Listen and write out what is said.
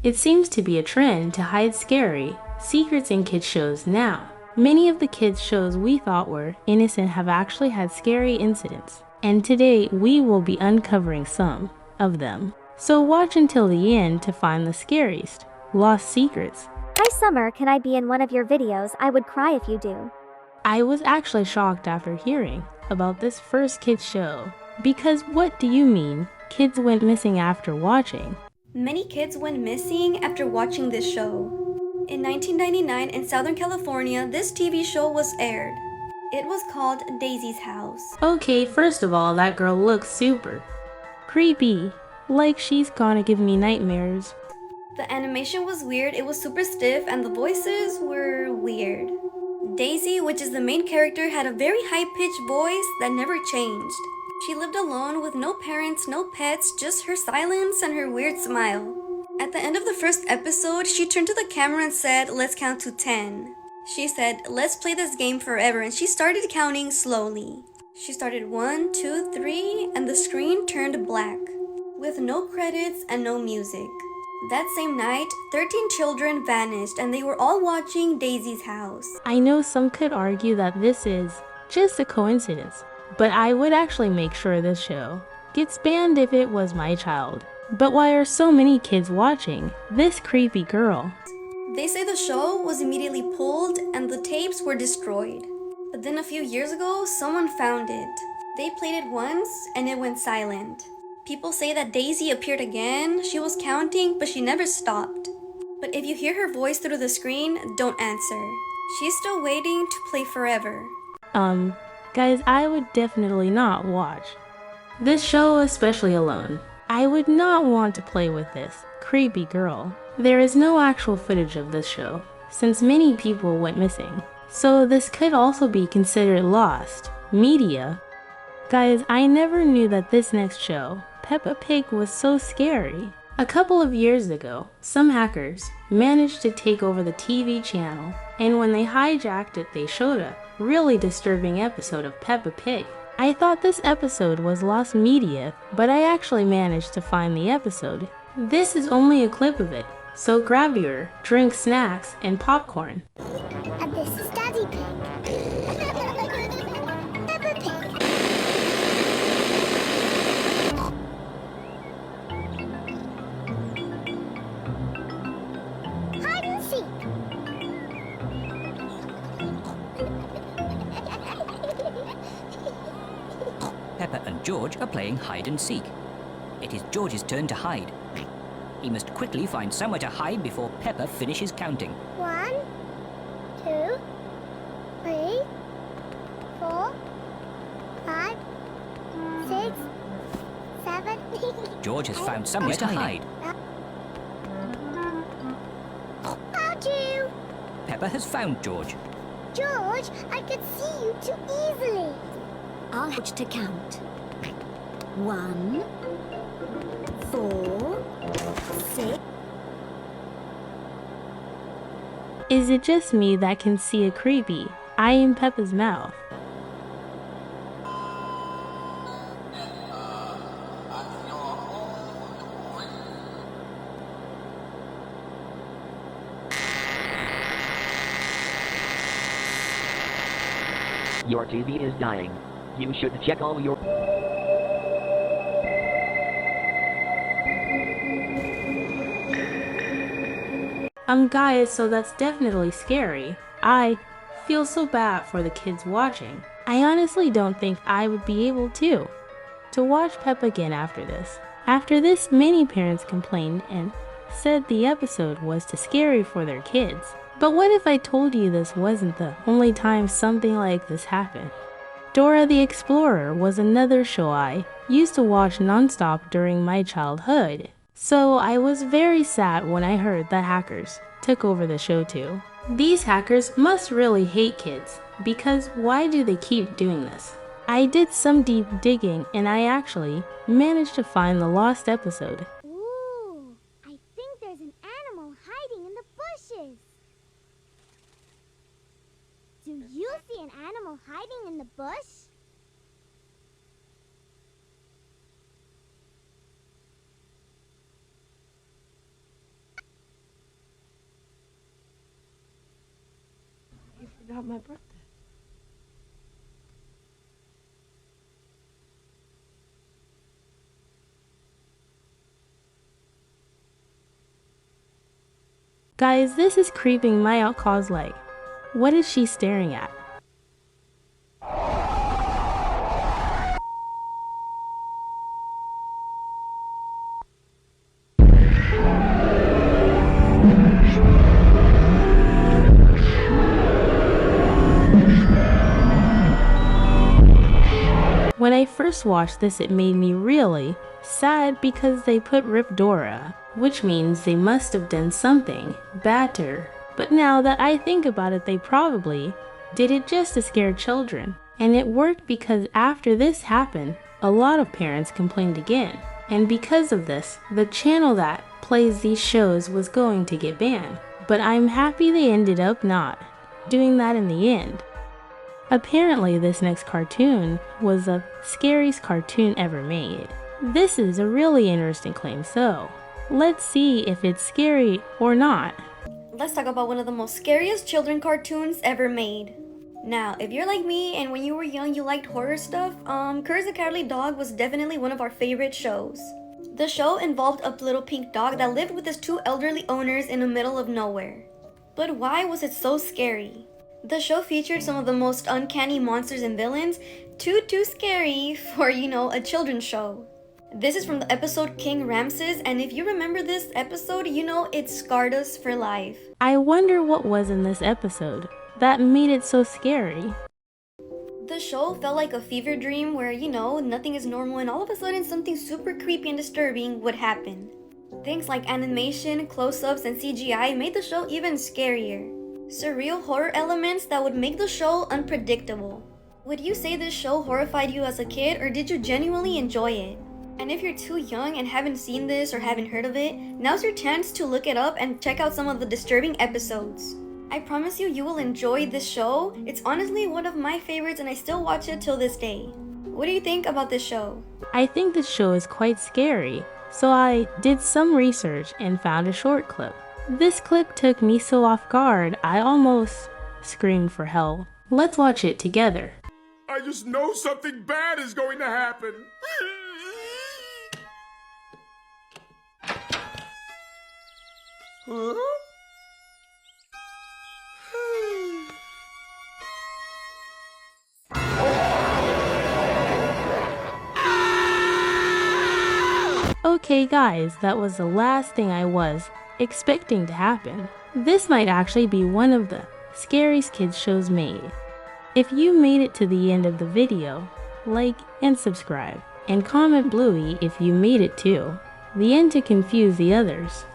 It seems to be a trend to hide scary secrets in kids shows now. Many of the kids shows we thought were innocent have actually had scary incidents, and today we will be uncovering some of them. So watch until the end to find the scariest lost secrets. Hi Summer, can I be in one of your videos? I would cry if you do. I was actually shocked after hearing about this first kids show, because what do you mean kids went missing after watching? Many kids went missing after watching this show. In 1999 in Southern California, this TV show was aired. It was called Daisy's House. Okay, first of all, that girl looks super creepy, like she's gonna give me nightmares. The animation was weird, it was super stiff, and the voices were weird. Daisy, which is the main character, had a very high-pitched voice that never changed. She lived alone with no parents, no pets, just her silence and her weird smile. At the end of the first episode, she turned to the camera and said, "Let's count to 10. She said, "Let's play this game forever," and she started counting slowly. She started 1, 2, 3, and the screen turned black, with no credits and no music. That same night, 13 children vanished and they were all watching Daisy's House. I know some could argue that this is just a coincidence, but I would actually make sure this show gets banned if it was my child. But why are so many kids watching this creepy girl? They say the show was immediately pulled and the tapes were destroyed. But then a few years ago, someone found it. They played it once and it went silent. People say that Daisy appeared again, she was counting, but she never stopped. But if you hear her voice through the screen, don't answer. She's still waiting to play forever. Guys, I would definitely not watch this show, especially alone. I would not want to play with this creepy girl. There is no actual footage of this show, since many people went missing. So this could also be considered lost media. Guys, I never knew that this next show, Peppa Pig, was so scary. A couple of years ago, some hackers managed to take over the TV channel, and when they hijacked it, they showed a really disturbing episode of Peppa Pig. I thought this episode was lost media, but I actually managed to find the episode. This is only a clip of it, so grab your drink, snacks, and popcorn. And this is Daddy Pig. Peppa Pig. Hide and seek. Peppa and George are playing hide and seek. It is George's turn to hide. He must quickly find somewhere to hide before Peppa finishes counting. 1, 2, 3, 4, 5, 6, 7. George has found somewhere to hide. Found you! Peppa has found George. George, I could see you too easily. I'll watch to count. 1, 4, 6. Is it just me that can see a creepy eye in Peppa's mouth? Your TV is dying. You should check all your... Guys, so that's definitely scary. I feel so bad for the kids watching. I honestly don't think I would be able to watch Peppa again after this. After this, many parents complained and said the episode was too scary for their kids. But what if I told you this wasn't the only time something like this happened? Dora the Explorer was another show I used to watch non-stop during my childhood. So I was very sad when I heard that hackers took over the show too. These hackers must really hate kids, because why do they keep doing this? I did some deep digging and I actually managed to find the lost episode. Ooh, I think there's an animal hiding in the bushes. Do you see an animal hiding in the bush? forgot my birthday. Guys, this is creeping my 𝒂𝒂𝗯𝗀𝗏𝗍𝒂𝒂𝗯𝗲𝗏. What is she staring at? When I first watched this, it made me really sad because they put Rip Dora, which means they must have done something bad to her. But now that I think about it, they probably did it just to scare children. And it worked because after this happened, a lot of parents complained again. And because of this, the channel that plays these shows was going to get banned. But I'm happy they ended up not doing that in the end. Apparently, this next cartoon was the scariest cartoon ever made. This is a really interesting claim, so let's see if it's scary or not. Let's talk about one of the most scariest children cartoons ever made. Now, if you're like me and when you were young you liked horror stuff, 𝒓𝒐𝒍𝒍𝒐𝒃 was definitely one of our favorite shows. The show involved a little pink dog that lived with his two elderly owners in the middle of nowhere. But why was it so scary? The show featured some of the most uncanny monsters and villains, too scary for, a children's show. This is from the episode King Ramses, and if you remember this episode, it scarred us for life. I wonder what was in this episode that made it so scary. The show felt like a fever dream where, nothing is normal and all of a sudden something super creepy and disturbing would happen. Things like animation, close-ups, and CGI made the show even scarier. Surreal horror elements that would make the show unpredictable. Would you say this show horrified you as a kid, or did you genuinely enjoy it? And if you're too young and haven't seen this or haven't heard of it, now's your chance to look it up and check out some of the disturbing episodes. I promise you will enjoy this show. It's honestly one of my favorites and I still watch it till this day. What do you think about this show? I think this show is quite scary, so I did some research and found a short clip. This clip took me so off guard, I almost screamed for help. Let's watch it together. I just know something bad is going to happen. Huh? Okay guys, that was the last thing I was expecting to happen. This might actually be one of the scariest kids shows made. If you made it to the end of the video, like and subscribe, and comment Bluey if you made it too. The end to confuse the others.